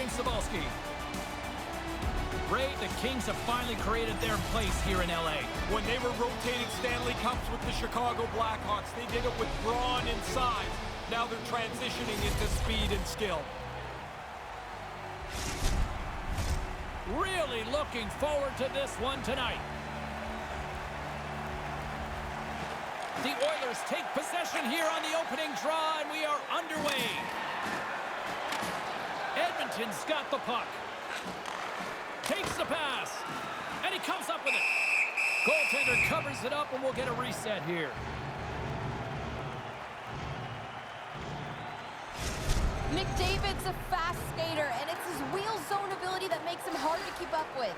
James Cybulski. Ray, the Kings have finally created their place here in LA. When they were rotating Stanley Cups with the Chicago Blackhawks, they did it with brawn and size. Now they're transitioning into speed and skill. Really looking forward to this one tonight. The Oilers take possession here on the opening draw, and we are underway. Edmonton's got the puck. Takes the pass, and he comes up with it. Goaltender covers it up, and we'll get a reset here. McDavid's a fast skater, and it's his wheel zone ability that makes him hard to keep up with.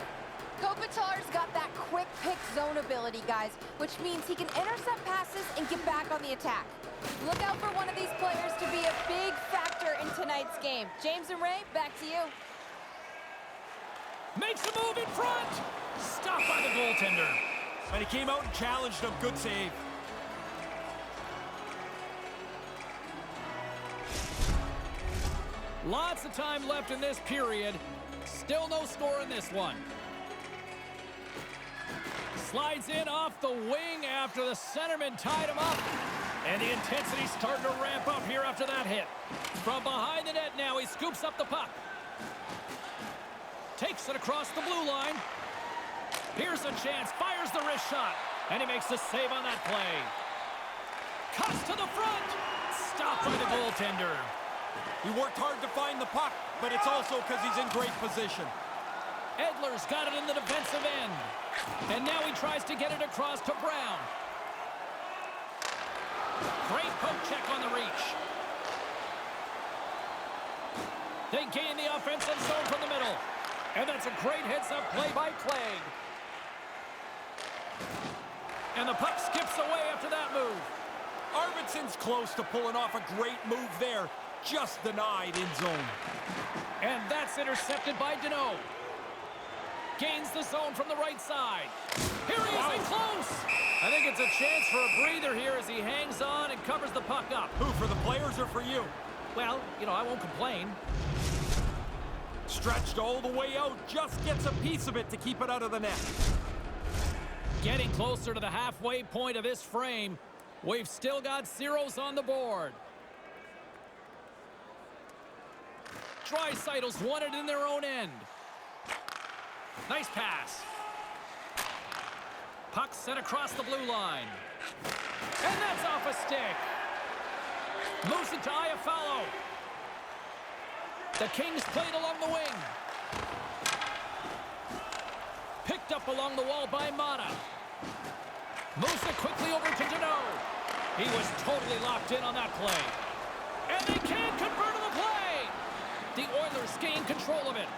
Kopitar's got that quick pick zone ability, guys, which means he can intercept passes and get back on the attack. Look out for one of these players to be a big factor in tonight's game. James and Ray, back to you. Makes a move in front. Stopped by the goaltender. And he came out and challenged him. Good save. Lots of time left in this period. Still no score in this one. Slides in off the wing after the centerman tied him up. And the intensity's starting to ramp up here after that hit. From behind the net now, he scoops up the puck. Takes it across the blue line. Here's a chance, fires the wrist shot. And he makes the save on that play. Cuts to the front. Stopped by the goaltender. He worked hard to find the puck, but it's also because he's in great position. Edler's got it in the defensive end. And now he tries to get it across to Brown. Great poke check on the reach. They gain the offensive zone from the middle. And that's a great heads-up play by Clegg. And the puck skips away after that move. Arvidsson's close to pulling off a great move there. Just denied in zone. And that's intercepted by Deneau. Gains the zone from the right side. Here he is in close. I think it's a chance for a breather here as he hangs on and covers the puck up. Who, for the players or for you? Well, I won't complain. Stretched all the way out, just gets a piece of it to keep it out of the net. Getting closer to the halfway point of this frame. We've still got zeros on the board. Draisaitl's won it in their own end. Nice pass. Puck sent across the blue line. And that's off a stick. Moves it to Iafallo. The Kings played along the wing. Picked up along the wall by Mata. Moves it quickly over to Deneau. He was totally locked in on that play. And they can't convert on the play. The Oilers gain control of it.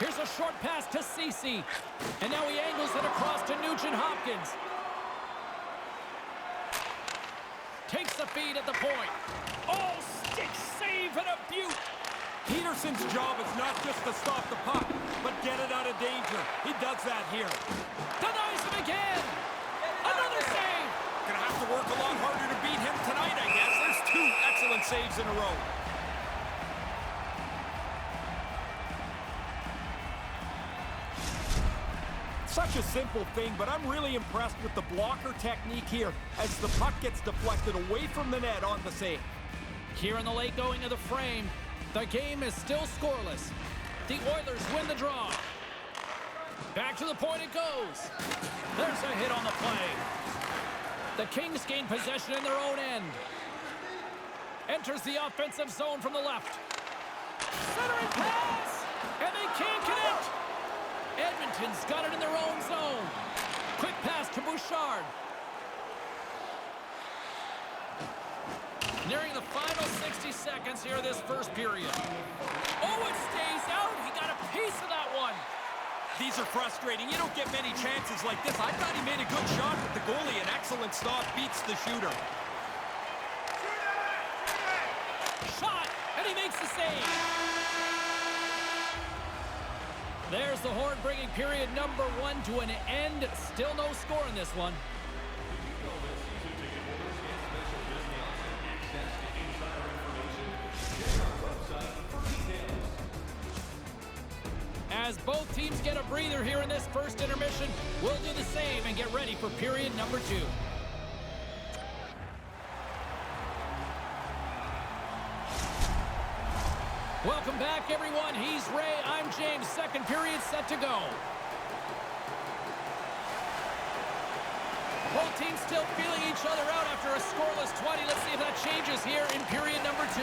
Here's a short pass to Ceci. And now he angles it across to Nugent-Hopkins. Takes the feed at the point. Oh, stick save and a beaut. Peterson's job is not just to stop the puck, but get it out of danger. He does that here. Denies him again. Another save. Gonna have to work a lot harder to beat him tonight, I guess. There's 2 excellent saves in a row. Such a simple thing, but I'm really impressed with the blocker technique here as the puck gets deflected away from the net on the save. Here in the late going of the frame, the game is still scoreless. The Oilers win the draw. Back to the point it goes. There's a hit on the play. The Kings gain possession in their own end. Enters the offensive zone from the left. Centering pass! And they can't connect! Edmonton's got it in their own zone. Quick pass to Bouchard. Nearing the final 60 seconds here of this first period. Oh, it stays out. He got a piece of that one. These are frustrating. You don't get many chances like this. I thought he made a good shot with the goalie. An excellent stop beats the shooter. Shot, and he makes the save. There's the horn bringing period number 1 to an end. Still no score in this one. Both teams get a breather here in this first intermission. We'll do the same and get ready for period number 2. Welcome back, everyone. He's Ray. I'm James. Second period set to go. Both teams still feeling each other out after a scoreless 20. Let's see if that changes here in period number 2.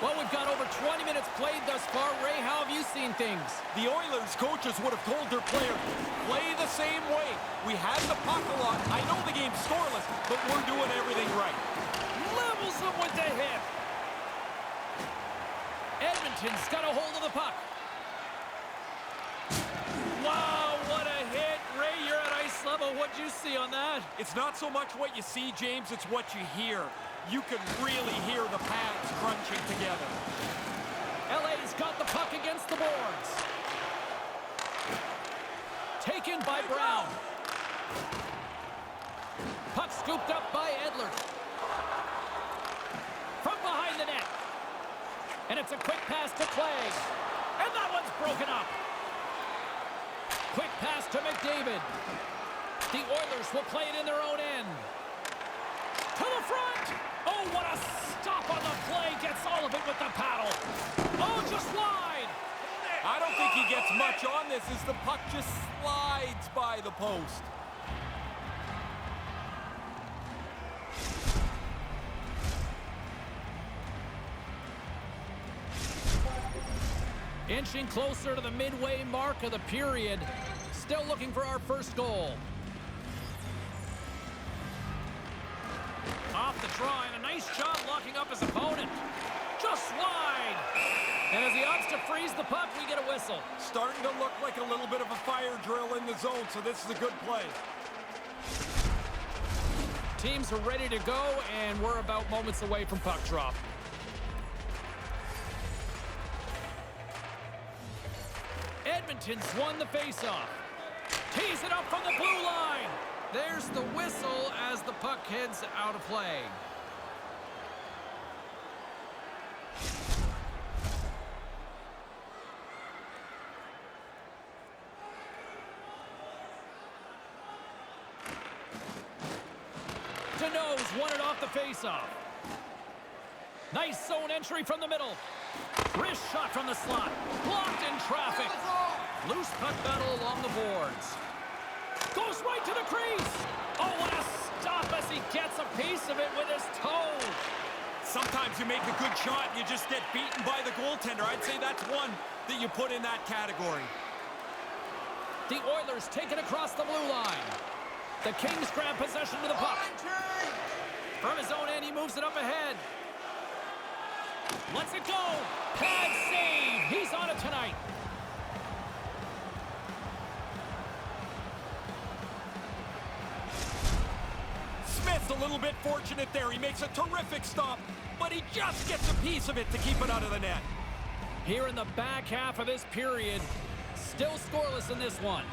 Well, we've got over 20 minutes played thus far. Ray, how have you seen things? The Oilers coaches would have told their players, play the same way. We have the puck a lot. I know the game's scoreless, but we're doing everything right. Levels them with the hit. Edmonton's got a hold of the puck. Wow, what a hit. Ray, you're at ice level. What'd you see on that? It's not so much what you see, James, it's what you hear. You can really hear the pads crunching together. LA's got the puck against the boards. Taken by Brown. Puck scooped up by Edler. From behind the net. And it's a quick pass to Clay. And that one's broken up. Quick pass to McDavid. The Oilers will play it in their own end. To the front. Oh, what a stop on the play. Gets all of it with the paddle. Oh, just wide. I don't think he gets much on this as the puck just slides by the post. Inching closer to the midway mark of the period. Still looking for our first goal. Off the draw, and a nice job locking up his opponent. Just wide. And as he opts to freeze the puck, we get a whistle. Starting to look like a little bit of a fire drill in the zone, so this is a good play. Teams are ready to go, and we're about moments away from puck drop. Edmonton's won the faceoff. Tees it up from the blue line. There's the whistle as the puck heads out of play. Deneau's won it off the faceoff. Nice zone entry from the middle. Wrist shot from the slot. Blocked in traffic. Loose puck battle along the boards. Goes right to the crease. Oh, what a stop as he gets a piece of it with his toe. Sometimes you make a good shot and you just get beaten by the goaltender. I'd say that's one that you put in that category. The Oilers take it across the blue line. The Kings grab possession of the puck. From his own end, he moves it up ahead. Lets it go. Pad save. He's on it tonight. Smith's a little bit fortunate there. He makes a terrific stop, but he just gets a piece of it to keep it out of the net. Here in the back half of this period, still scoreless in this one.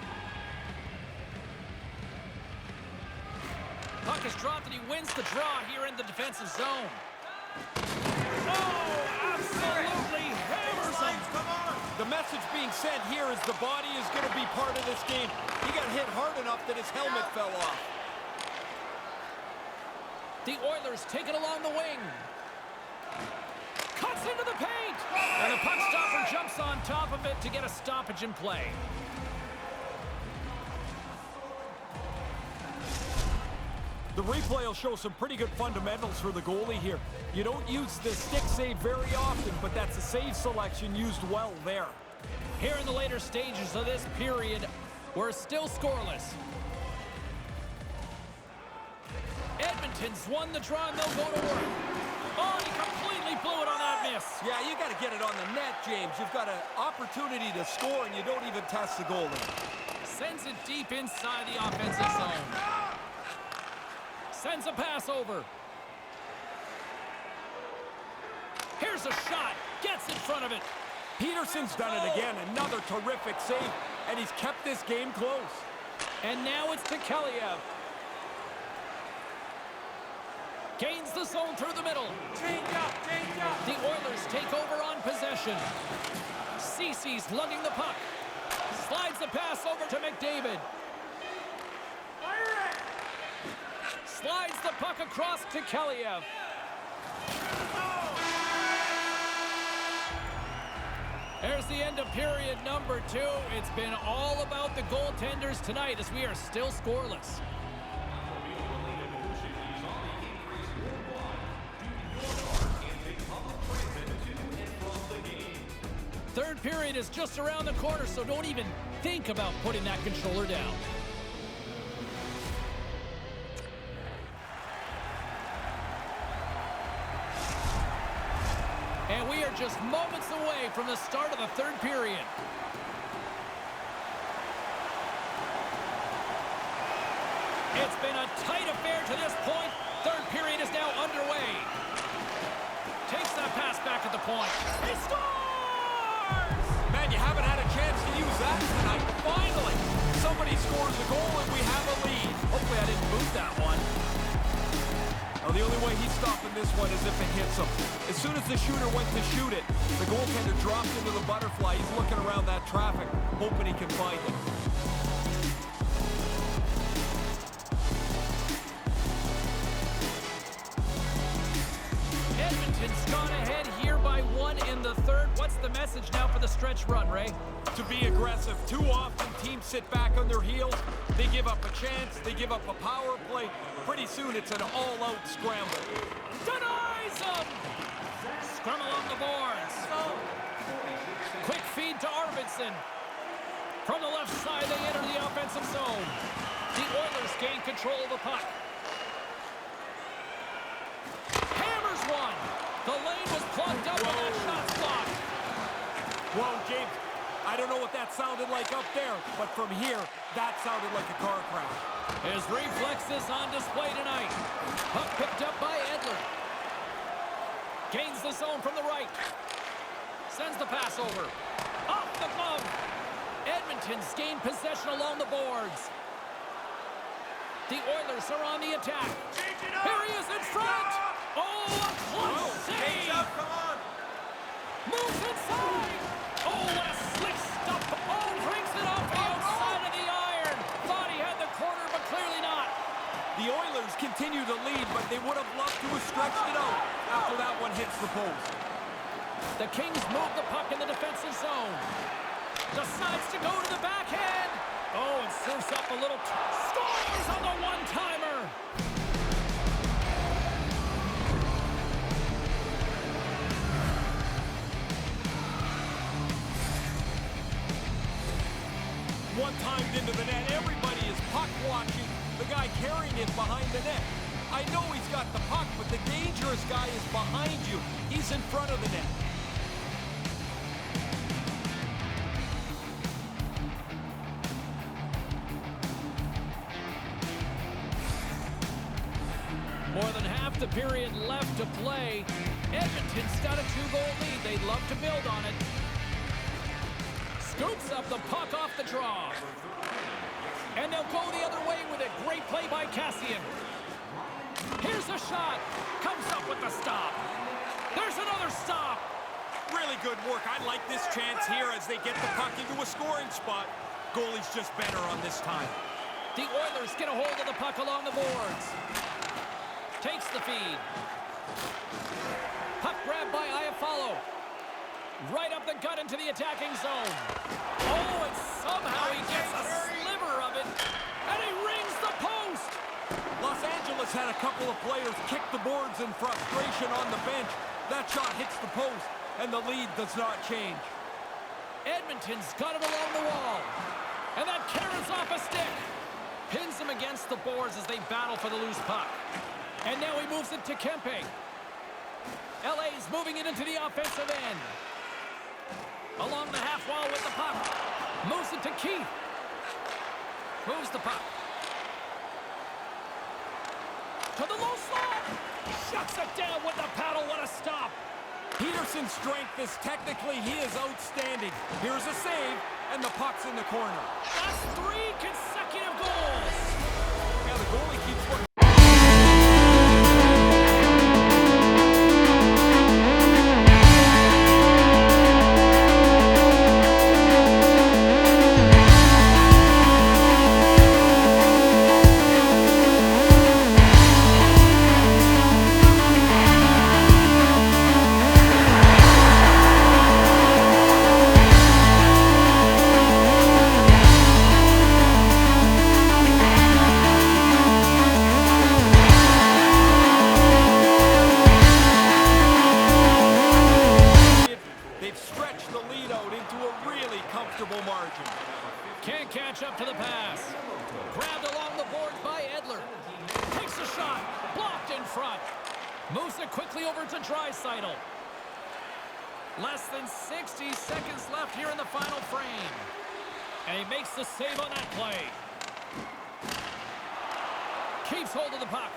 Puck is dropped and he wins the draw here in the defensive zone. Oh, absolutely hammers him. The message being sent here is the body is going to be part of this game. He got hit hard enough that his helmet fell off. The Oilers take it along the wing. Cuts into the paint. And the puck stopper jumps on top of it to get a stoppage in play. The replay will show some pretty good fundamentals for the goalie here. You don't use the stick save very often, but that's a save selection used well there. Here in the later stages of this period, we're still scoreless. Edmonton's won the draw and they'll go to work. Oh, he completely blew it on that miss. Yeah, you got to get it on the net, James. You've got an opportunity to score and you don't even test the goalie. Sends it deep inside the offensive zone. Sends a pass over. Here's a shot. Gets in front of it. Peterson's done it again. Another terrific save. And he's kept this game close. And now it's to Kaliev. Gains the zone through the middle. Change up. The Oilers take over on possession. Cece's lugging the puck. Slides the pass over to McDavid. Slides the puck across to Kaliev. There's the end of period number 2. It's been all about the goaltenders tonight as we are still scoreless. Third period is just around the corner, so don't even think about putting that controller down. And we are just moments away from the start of the third period. It's been a tight affair to this point. Third period is now underway. Takes that pass back at the point. He scores! Man, you haven't had a chance to use that tonight. Finally, somebody scores a goal and we have a lead. Hopefully I didn't move that one. Well, the only way he's stopping this one is if it hits him. As soon as the shooter went to shoot it, the goaltender dropped into the butterfly. He's looking around that traffic, hoping he can find it. Edmonton's gone ahead here by 1 in the third. What's the message now for the stretch run, Ray? To be aggressive. Too often teams sit back on their heels. They give up a chance. They give up a power play. Pretty soon it's an all-out scramble. Denies him! Scrum along the boards. Quick feed to Arvidsson. From the left side, they enter the offensive zone. The Oilers gain control of the puck. Hammers one. The lane was plugged up and that shot's blocked. Whoa, James. I don't know what that sounded like up there, but from here, that sounded like a car crash. His reflexes on display tonight. Puck picked up by Edler. Gains the zone from the right. Sends the pass over. Off the glove. Edmonton's gained possession along the boards. The Oilers are on the attack. Here he is in front. Oh, a close save. Come on. Moves inside. Oh, what a slick stop. Oh, brings it off the outside of the iron. Thought he had the corner, but clearly not. The Oilers continue to lead, but they would have loved to have stretched it out after that one hits the post. The Kings move the puck in the defensive zone. Decides to go to the backhand. Oh, and serves up a little. Scores on the one-timer. One timed into the net. Everybody is puck watching the guy carrying it behind the net. I know he's got the puck, but the dangerous guy is behind you. He's in front of the net. More than half the period left to play. Edmonton's got a 2-goal lead. They'd love to build on it. Scoops up the puck off the draw. And they'll go the other way with it. Great play by Cassian. Here's a shot. Comes up with the stop. There's another stop. Really good work. I like this chance here as they get the puck into a scoring spot. Goalie's just better on this time. The Oilers get a hold of the puck along the boards. Takes the feed. Puck grabbed by Iafallo. Right up the gut into the attacking zone. Oh, and somehow he gets a sliver of it. And he rings the post. Los Angeles had a couple of players kick the boards in frustration on the bench. That shot hits the post, and the lead does not change. Edmonton's got it along the wall. And that carries off a stick. Pins him against the boards as they battle for the loose puck. And now he moves it to Kempe. LA's moving it into the offensive end. Along the half wall with the puck. Moves it to Keith. Moves the puck. To the low slot. Shuts it down with the paddle. What a stop. Peterson's strength is technically, he is outstanding. Here's a save, and the puck's in the corner. That's 3 consecutive goals. Yeah, the goalie keeps looking. front. Moves it quickly over to Draisaitl. Less than 60 seconds left here in the final frame. And he makes the save on that play. Keeps hold of the puck.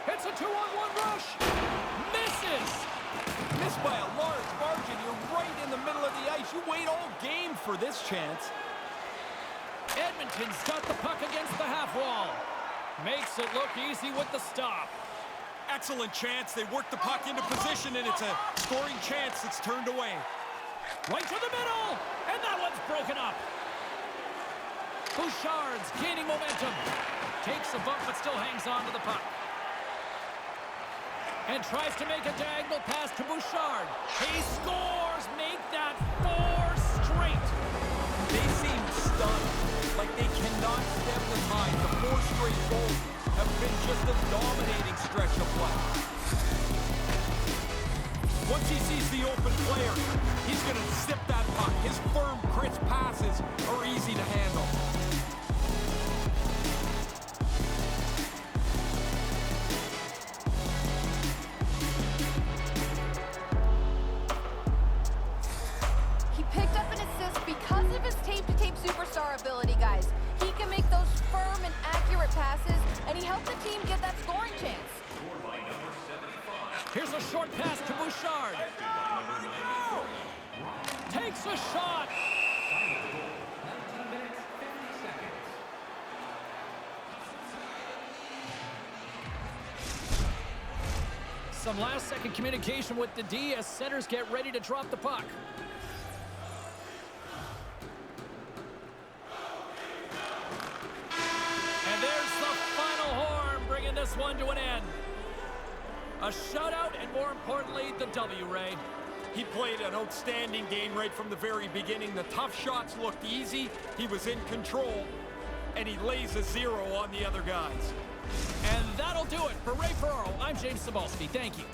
It's a 2-on-1 rush. Misses. Missed by a large margin. You're right in the middle of the ice. You wait all game for this chance. Edmonton's got the puck against the half wall. Makes it look easy with the stop. Excellent chance. They work the puck into position, and it's a scoring chance that's turned away. Right to the middle, and that one's broken up. Bouchard's gaining momentum. Takes a bump, but still hangs on to the puck. And tries to make a diagonal pass to Bouchard. He scores! Make that 4 straight. They seem stunned, like they cannot stem the tide. The 4 straight goals have been just a dominating stretch of play. Once he sees the open player, he's going to zip that puck. His firm, crisp passes are easy to handle. He picked up an assist because of his tape-to-tape superstar ability, guys. He can make those firm and accurate passes, and he helped the team get that scoring chance. Here's a short pass to Bouchard. Takes a shot. Some last-second communication with the D as centers get ready to drop the puck. And there's the final horn, bringing this one to an end. A shutout, and more importantly, the W, Ray. He played an outstanding game right from the very beginning. The tough shots looked easy. He was in control, and he lays a 0 on the other guys. And that'll do it. For Ray Ferraro, I'm James Cybulski. Thank you.